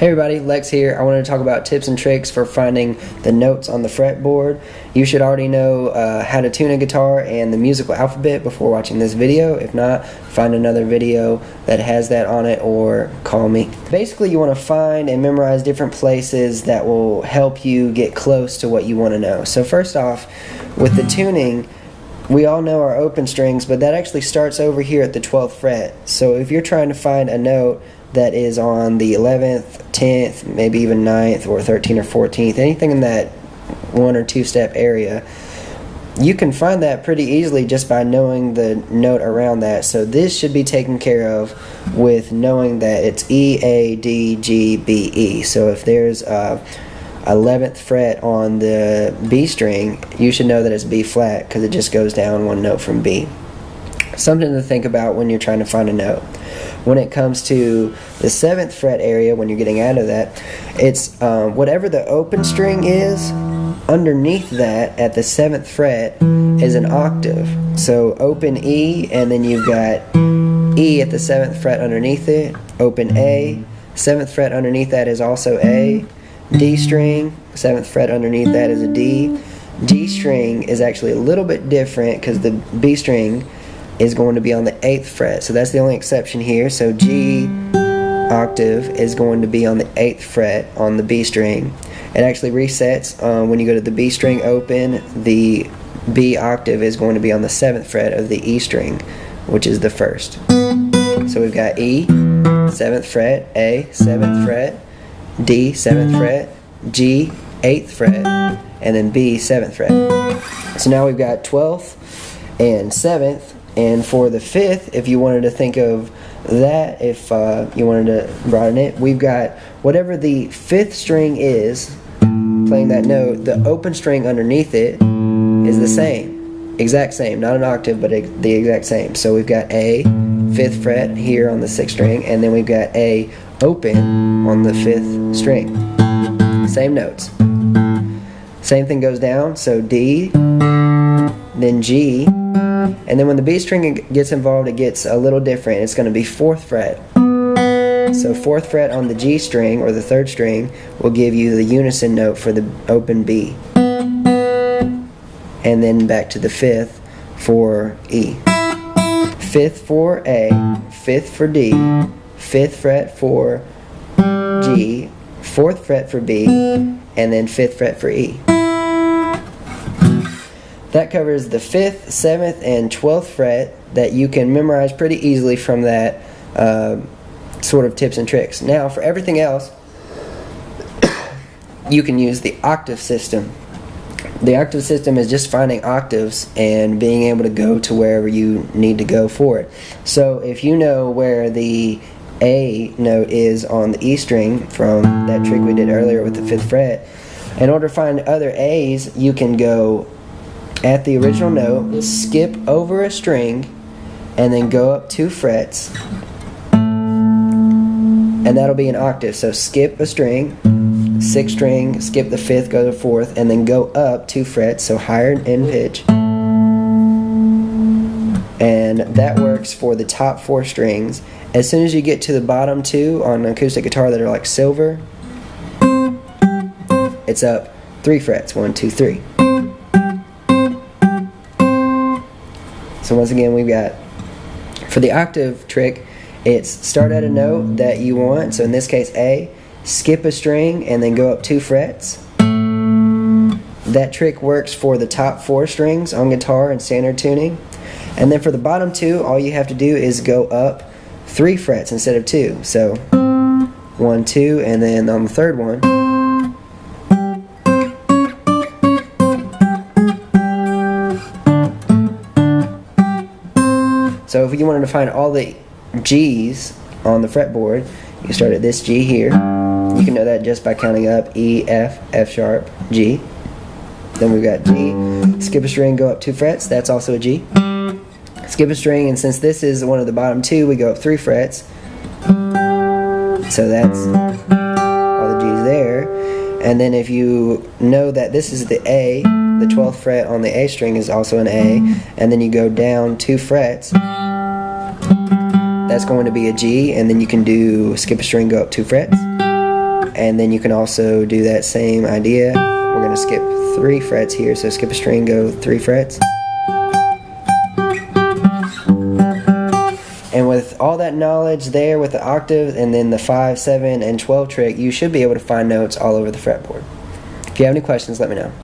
Hey everybody, Lex here. I wanted to talk about tips and tricks for finding the notes on the fretboard. You should already know how to tune a guitar and the musical alphabet before watching this video. If not, find another video that has that on it or call me. Basically, you want to find and memorize different places that will help you get close to what you want to know. So first off, with the tuning, we all know our open strings, but that actually starts over here at the 12th fret. So if you're trying to find a note that is on the 11th, 10th, maybe even 9th or 13th or 14th, anything in that 1 or 2 step area, you can find that pretty easily just by knowing the note around that. So this should be taken care of with knowing that it's E, A, D, G, B, E. So if there's a 11th fret on the B string, you should know that it's B flat because it just goes down one note from B. Something to think about when you're trying to find a note. When it comes to the 7th fret area, when you're getting out of that, it's whatever the open string is, underneath that at the 7th fret is an octave. So open E, and then you've got E at the 7th fret underneath it, open A, 7th fret underneath that is also A, D string, 7th fret underneath that is a D. G string is actually a little bit different because the B string is going to be on the 8th fret, so that's the only exception here. So G octave is going to be on the 8th fret on the B string. It actually resets when you go to the B string open. The B octave is going to be on the 7th fret of the E string, which is the first. So we've got E, 7th fret, A, 7th fret, D, 7th fret, G, 8th fret, and then B, 7th fret. So now we've got 12th and 7th. And for the 5th, if you wanted to think of that, if you wanted to broaden it, we've got whatever the 5th string is playing that note, the open string underneath it is the same, exact same, not an octave, but the exact same. So we've got A, 5th fret here on the 6th string, and then we've got A open on the 5th string. Same notes. Same thing goes down, so D, then G, and then when the B string gets involved, it gets a little different. It's going to be 4th fret. So 4th fret on the G string or the 3rd string will give you the unison note for the open B. And then back to the 5th for E. 5th for A, 5th for D, 5th fret for G, 4th fret for B, and then 5th fret for E. That covers the 5th, 7th, and 12th fret that you can memorize pretty easily from that sort of tips and tricks. Now, for everything else, you can use the octave system. The octave system is just finding octaves and being able to go to wherever you need to go for it. So if you know where the A note is on the E string from that trick we did earlier with the 5th fret, in order to find other A's, you can go at the original note, skip over a string, and then go up 2 frets, and that'll be an octave. So skip a string, 6th string, skip the 5th, go to 4th, and then go up 2 frets, so higher in pitch. And that works for the top 4 strings. As soon as you get to the bottom 2 on an acoustic guitar that are like silver, it's up 3 frets, 1, 2, 3. So once again, we've got, for the octave trick, it's start at a note that you want, so in this case A, skip a string, and then go up 2 frets. That trick works for the top 4 strings on guitar and standard tuning. And then for the bottom 2, all you have to do is go up 3 frets instead of 2. So 1, 2, and then on the 3rd one, so if you wanted to find all the G's on the fretboard, you start at this G here. You can know that just by counting up E, F, F sharp, G. Then we've got G, skip a string, go up 2 frets, that's also a G. Skip a string, and since this is one of the bottom 2, we go up 3 frets. So that's all the G's there. And then if you know that this is the A, the 12th fret on the A string is also an A, and then you go down 2 frets, that's going to be a G, and then you can do skip a string, go up 2 frets. And then you can also do that same idea. We're going to skip 3 frets here, so skip a string, go 3 frets. And with all that knowledge there with the octaves and then the 5, 7, and 12 trick, you should be able to find notes all over the fretboard. If you have any questions, let me know.